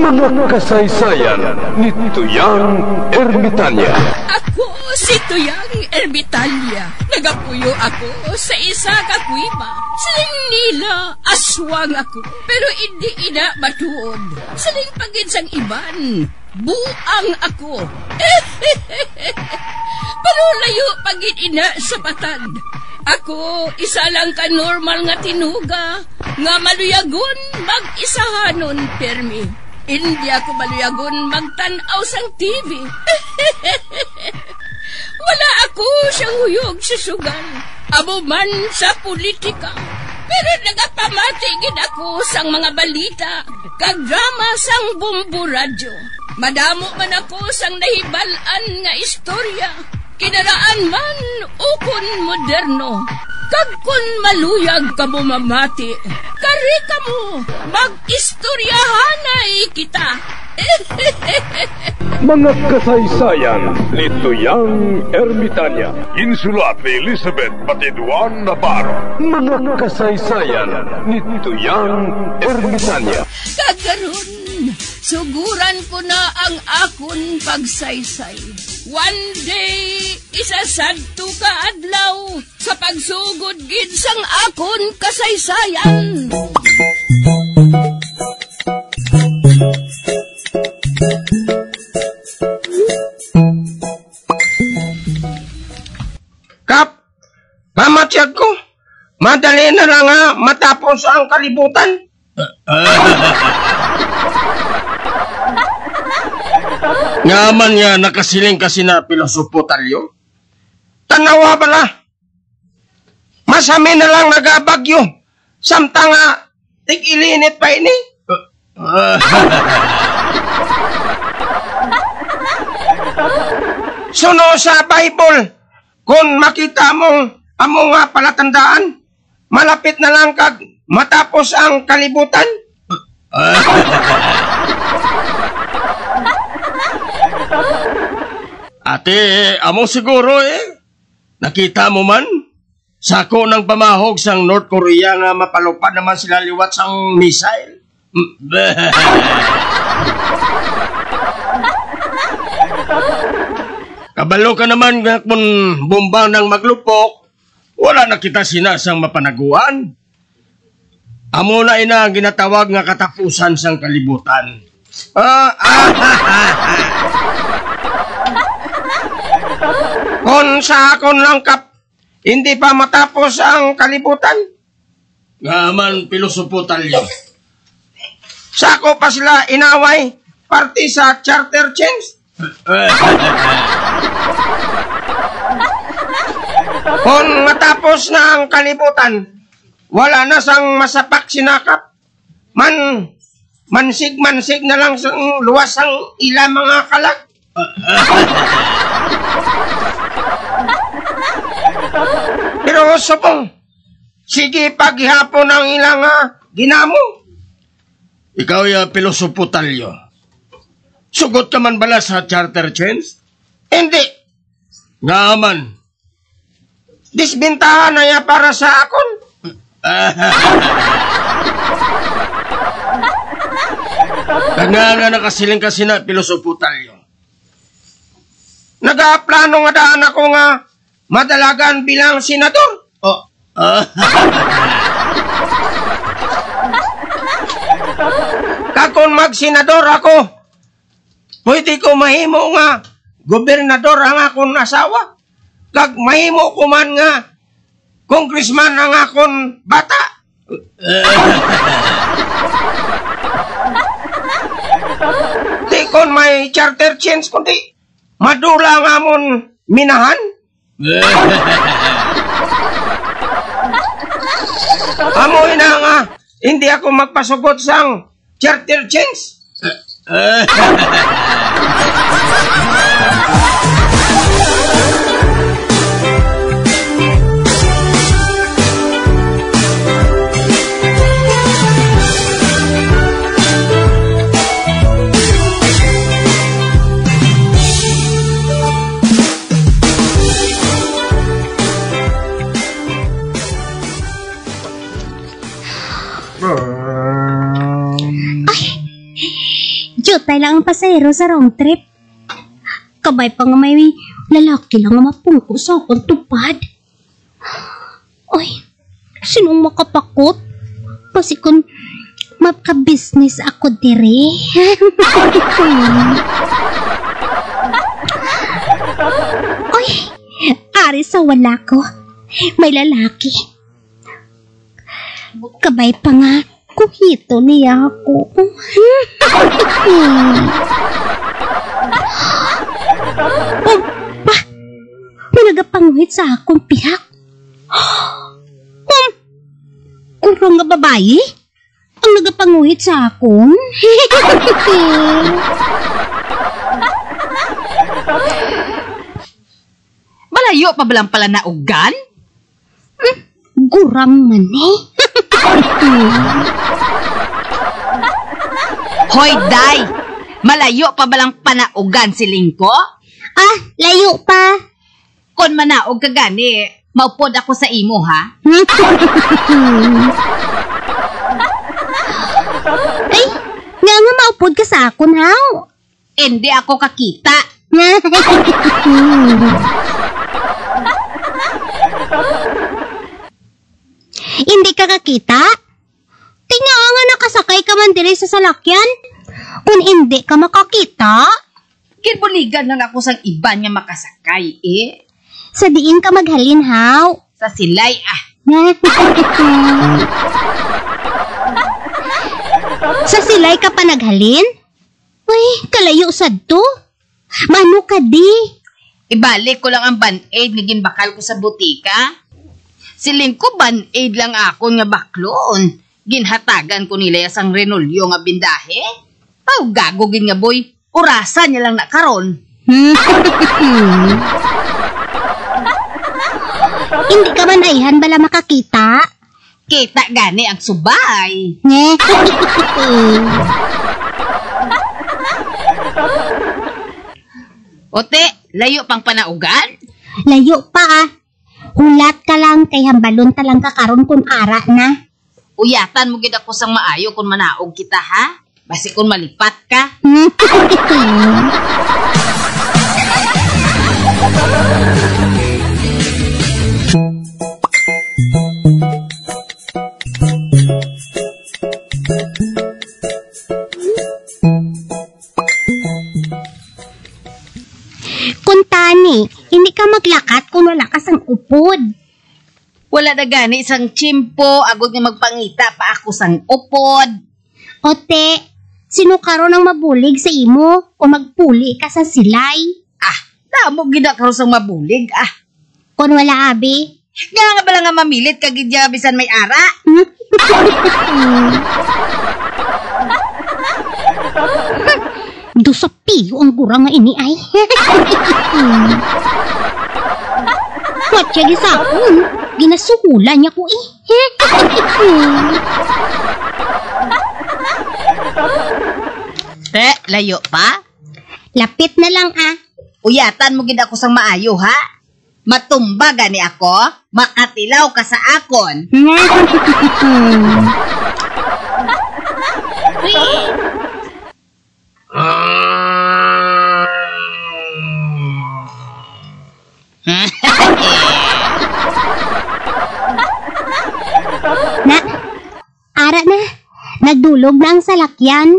Mga kasaysayan ni Tuyang Ermitanya. Ako si Tuyang Ermitanya. Nagapuyo ako sa isa ka kuiba. Siling nila, aswang ako. Pero hindi ina matuod. Siling pagin sang iban. Buang ako. Pero layo pagin ina sa patad. Ako, isa lang ka normal nga tinuga. Nga maluyagon mag-isahanon, permi. Hindi ako maluyagon magtanaw sang TV. Wala ako siyang huyog sa sugal. Amo man sa politika. Pero nagapamatigid ako sang mga balita. Kag drama sang Bumbu Radyo. Madamo man ako sang nahibalan nga istorya. Kinaraan man ukon moderno. Kag kun maluyag ka mo mamati, kari ka mo, mag-istoryahanay kita. Mga kasaysayan ni Tuyang Ermitanya. Insulat ni Elizabeth Batiduan Navarro. Mga kasaysayan ni Tuyang Ermitanya. Kagaron, suguran ko na ang akon pagsaysay. One day, isasadto ka adlaw sa pagsugod gid sang akon kasaysayan. Kap, pamatyag ko. Madali na lang nga matapos ang kalibutan. Ngaman nga nakasiling kasi na pilosopo talyo. Tanawa bala. Masami na lang nagabagyo. Samtang tig-ilinit pa ini. Suno sa Bible, kung makita mong amo nga palatandaan, malapit na lang kag matapos ang kalibutan. Ate, amo siguro nakita mo man? Sako ng pamahog sang North Korea nga mapalupad naman sila liwat sang missile. Kabalo ka naman nga kung bombang nang maglupok, wala na kita sinasang mapanaguan. Amo na ina ang ginatawag nga katapusan sang kalibutan. Kung sa akon lang kap, hindi pa matapos ang kalibutan. Ngaman pilosopo talyo. Sako pa sila inaway, party sa charter change. Kung matapos na ang kalibutan, wala na sang masapak sinakap. Mansig na lang sa luwas ang ila mga kalag. Pero supong, sige paghihapon ang ilang ginamo. Ikaw yung pilosopo talyo. Sugot ka man bala sa charter change? Hindi. Ngaman. Disbintahan na ya para sa akon. Nga nakasiling kasi na pilosopo talyo. Nag-aplano nga daan ako nga madalagan bilang senador. Kakon mag-senador ako, pwede ko mahimo nga gobernador ang akon asawa. Kag mahimo ko man nga congressman ang akon bata. Di kon may charter change kundi madula nga amon minahan. Amoy na nga hindi ako magpasugot sang charter change. Jutay lang ang pasahero sa round trip. Kabay pa nga may lalaki lang nga mapungko sa akong tupad. Ay, sinong makapakot? Kasi kung mapka-business ako dire. Ay, ari sa wala ko. May lalaki. Kabay pa nga, kuhito niya ako. May nagapanguhit sa akong pihak. Kurang nga babae? Ang nagapanguhit sa akong? Malayo pa balang pala na ugan? Gurang man eh. Hoy, day! Malayo pa balang panaugan si Lingko? Ah, layo pa. Kon manaog ka gani, maupod ako sa imo, ha? Ay, nga maupod ka sa akon, haw. Hindi ako kakita. Hindi ka kakita? Tingnan nga nakasakay ka man dire sa salakyan. Kung hindi ka makakita, Kinbuligan lang ako sang iba niya makasakay, eh. sa diin ka maghalin, haw. Sa silay, ah. Sa silay ka pa naghalin? Ay, kalayo sad to. Mano ka di? Ibalik ko lang ang band-aid nga ginbakal ko sa butika. Siling ko band-aid lang ako nga baklon. Ginhatagan ko nila sang renolyo nga bindahe. Pau gago gin nga boy. Orasan niya lang na karon. Hindi ka man ayhan bala makakita? Kita gani ang subay. Ote, layo pang panaugan? Layo pa ah. Hulat ka lang kay hambalon talang ka karon kun ara na. Uyatan mo gid ako sang maayo kung manaog kita, ha? Basi kung malipat ka. Kung tani, hindi ka maglakat kung wala ka sang upod. Wala na gani isang chimpo, agod nga magpangita pa ako sang upod. Ote, sino karon ang mabulig sa imo o magpuli ka sa silay? Ah, damo gid ako sang mabulig, ah. Kung wala abi, Nga bala nga mamilit kagid ya bisan may ara. do sa piyo ang gurang nga ini ay. Watya gisakon, ginasuhulan niya ko eh. Te, layo pa? Lapit na lang ah. Uyatan mo gid ako sang maayo, ha? Matumba gani ako, makatilaw ka sa akon. Na, ara na. Nagdulog na ang salakyan.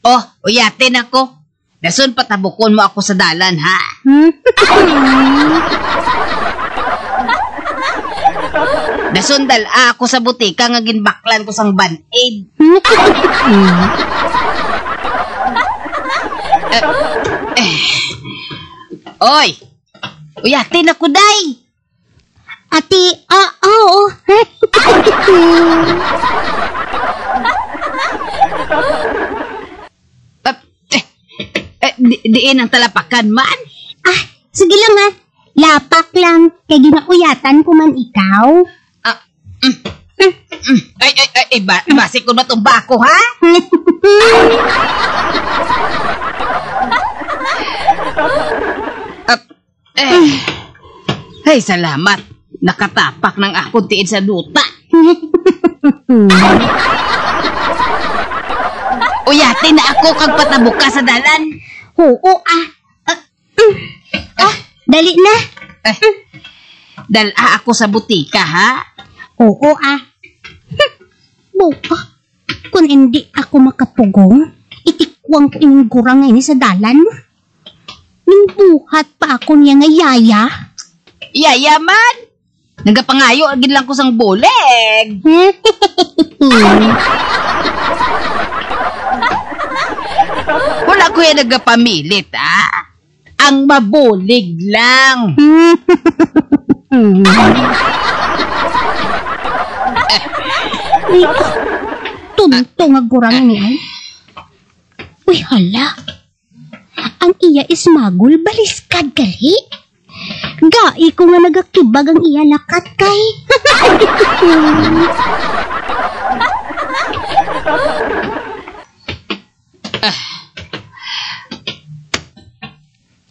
Oh, uyatin ako. Dason patabukon mo ako sa dalan, ha? Nasundal ako sa butika nga ginbaklan ko sang band-aid. Oy! Uyatin ako, day! Ati, oo. Diin ang talapakan man. Ah, sige lang ah. Lapak lang. Kaya ginauyatan ko man ikaw. Ay, basi ko matumba ako, ha? Ay, salamat. Nakatapak ng ako tiin sa duta. Uyati na ako kag patabok ka sa dalan. Oo, dali na. Dala ako sa butika, ha? Oo, Buka, kung hindi ako makapugong, itikwang ko inyong gurang ngayon sa dalan. Nimbuhat pa ako niya nga yaya. Yaya man! Nagapangayo, agad lang ko sang boleg. Wala ko yan nagapamilit, ha? Ang mabolig lang. Tunto nga gurang niya. Uy, hala. Ang iya ismagol, baliskad gali. Gai ko nga nagakibag ang iya lakat kay.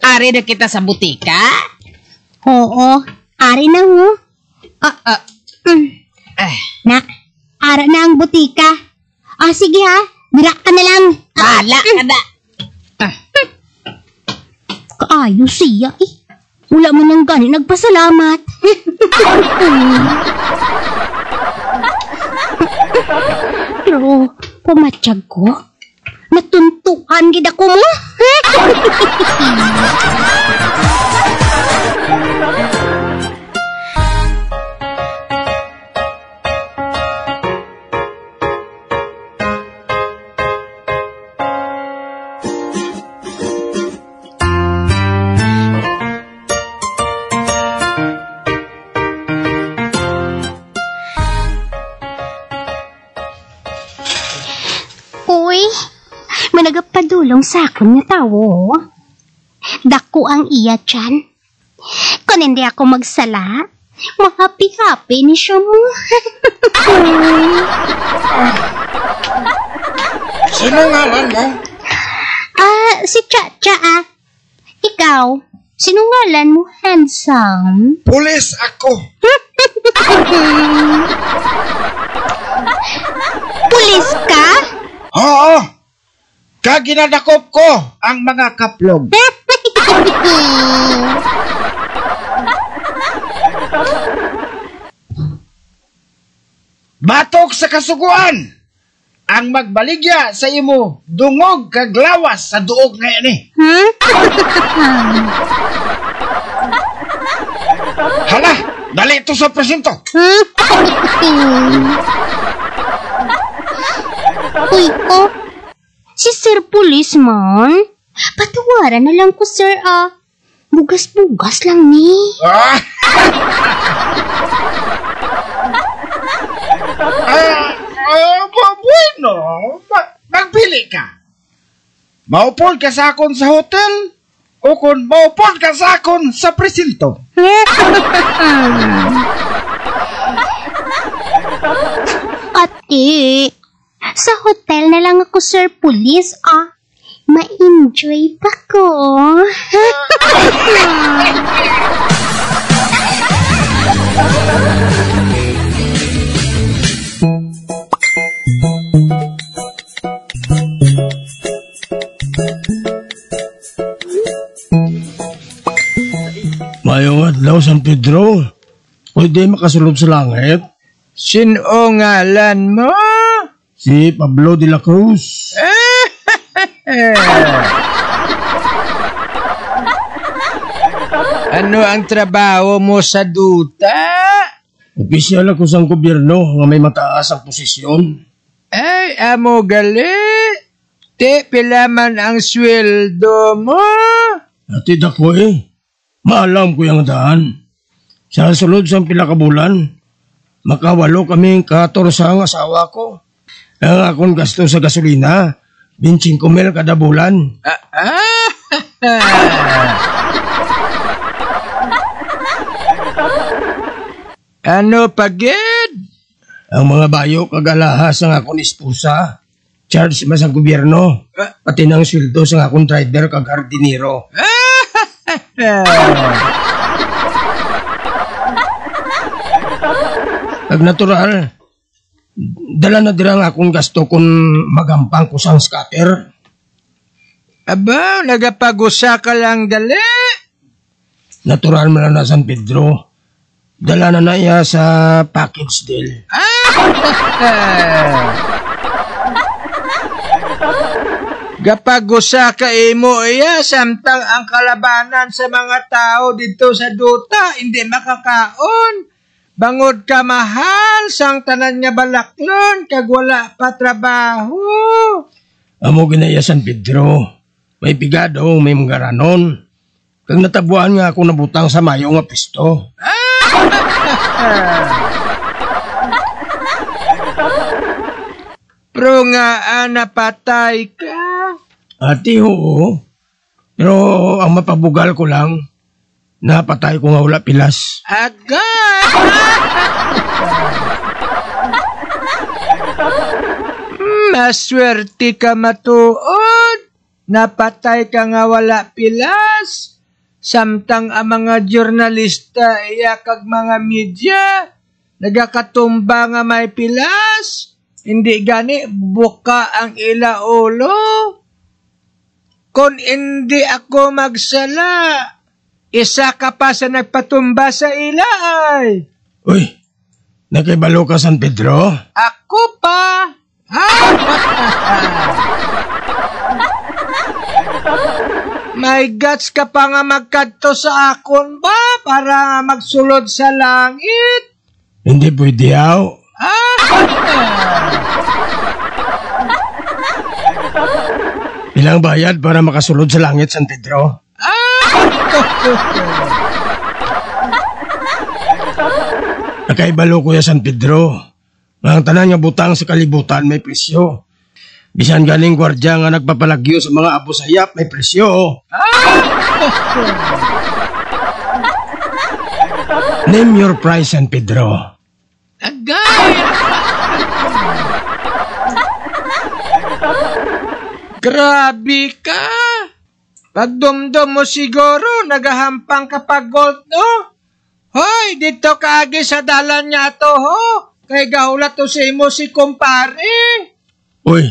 Ari na kita sa butika? Oo, ari na mo. Na, ara na ang butika. Sige ha, bira ka na lang. Bala ka na. Kaayos siya eh. Wala mo nang gani nagpasalamat. Pero, pumatsyag ko. Natuntuhan gid ako mo. Uy, managapadulong sa akon nga tawo. Dako ang iya tiyan. Kung hindi ako magsala, mahappy-happy ni siya mo. Sino ngalan mo? Si Chacha Ikaw, sino ngalan mo, handsome? Pulis ako. Pulis ka? Oo. Kaginadakop ko ang mga kaplog. Batok sa kasuguan. Ang magbaligya sa imo dungog kag lawas sa duog ngayon eh. Hala, dali ito sa presinto. Uy, si Sir Policeman? Patawaran na lang ko, sir, bugas-bugas lang ni. Bueno, magpili ka. Maupol ka sa akon sa hotel o kung maupol ka sa akon sa presinto. Ate, sa hotel na lang ako, Sir Police, ma-enjoy pa ko. Mayong adlaw, San Pedro. Pwede makasulod sa langit? Sino ngalan mo? Si Pablo de la Cruz. Ano ang trabaho mo sa duta? Opisyal ako sa gobyerno nga may mataas ang posisyon. Ay, amo gali. Te, pila man ang sweldo mo? Atid ako eh. Maalam ko yung daan. Sa sulod sa pila ka bulan, makawalo kaming 14 ang asawa ko. Ang akong gasto sa gasolina, 25,000 kada bulan. Ano pagid? Ang mga bayo kagalahas ang akong esposa. Charge mas ang gobyerno. Pati ng sweldo sa akong driver kag hardinero. Pag natural, Dala na dirang akong gasto kung magampang ko sang scatter. Aba, nagapagusa ka lang dali. Natural man na San Pedro. Dala na iya sa package deal. Gapagusa ka imo iya, samtang ang kalabanan sa mga tao dito sa duta, hindi makakaon. Bangod ka mahal, sang tanan nga balaklon, kag wala pa trabaho. Amo ginaya San Pedro. May pigado, may mga ranon. Kag natabuan nga ako nabutang sa mayo nga pisto. Pero nga napatay ka. Ati, oo. Pero ang mapabugal ko lang, napatay ko nga wala pilas. Agad! Maswerte ka matuod. Napatay ka nga wala pilas. Samtang ang mga jurnalista iya kag mga media nagakatumba nga may pilas. Hindi gani buka ang ila ulo. Kung hindi ako magsala, isa ka pa sa nagpatumba sa ila ay. Uy, nakibalo ka San Pedro? Ako pa. May guts ka pa nga magkadto sa akon ba para magsulod sa langit? Hindi pwede yaw. Ilang bayad para makasulod sa langit, San Pedro? Nakaibalo ko ya San Pedro. Ang tanan nga butang sa kalibutan may presyo. Bisan galing gwardya nga nagpapalagyo sa mga abo sayap may presyo. Name your price, San Pedro. Agay! Grabe ka! Pagdumdum mo siguro, nagahampang ka pag gold, no? Hoy, dito ka agi sa dalan niya to, ho? Kay gahulat to sa imo si kumpare. Uy,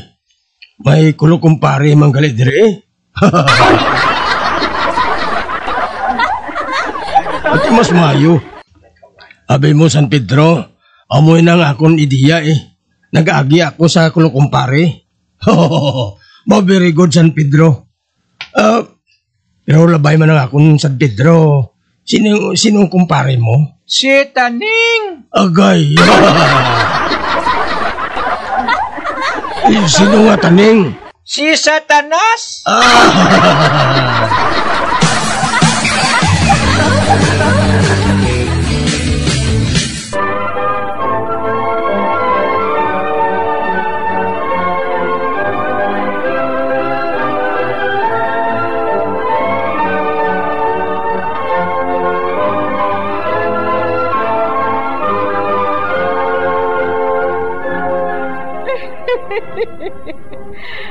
may kulo kumpare manggalit dire. Ati mas mayo. Abay mo San Pedro, amoy nang akong ideya Nag-agi ako sa kulo kumpare. Very good San Pedro. Pero labay man ang akong San Pedro. Sinong kumpare mo? Si Taning. Agay. Sino nga Taning? Si Satanas.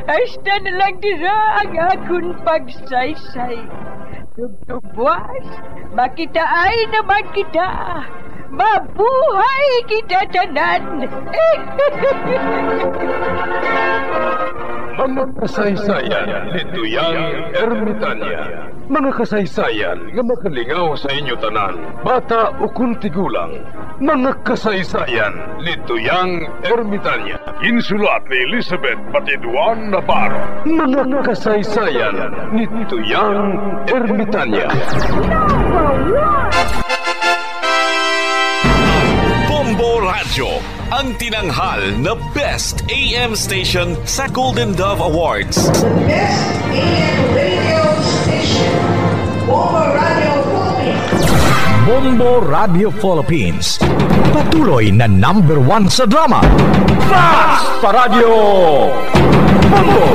Hasta na lang dira ang akong pagsaysay. Tugtugwas, makitaan naman kita. Mabuhay kita tanan. Mga kasaysayan ni Tuyang Ermitanya. Mga kasaysayan nga makalingaw sa inyo tanan, bata o kuntigulang. Mga kasaysayan ni Tuyang Ermitanya. Insulat ni Elizabeth Batiduan Navarro. Mga kasaysayan ni Tuyang Ermitanya. Bombo Radio, ang tinanghal na Best AM Station sa Golden Dove Awards. Best AM Radio Station, Bombo Radio Philippines. Bombo Radio Philippines, patuloy na #1 sa drama. Fast pa Radio! Bombo!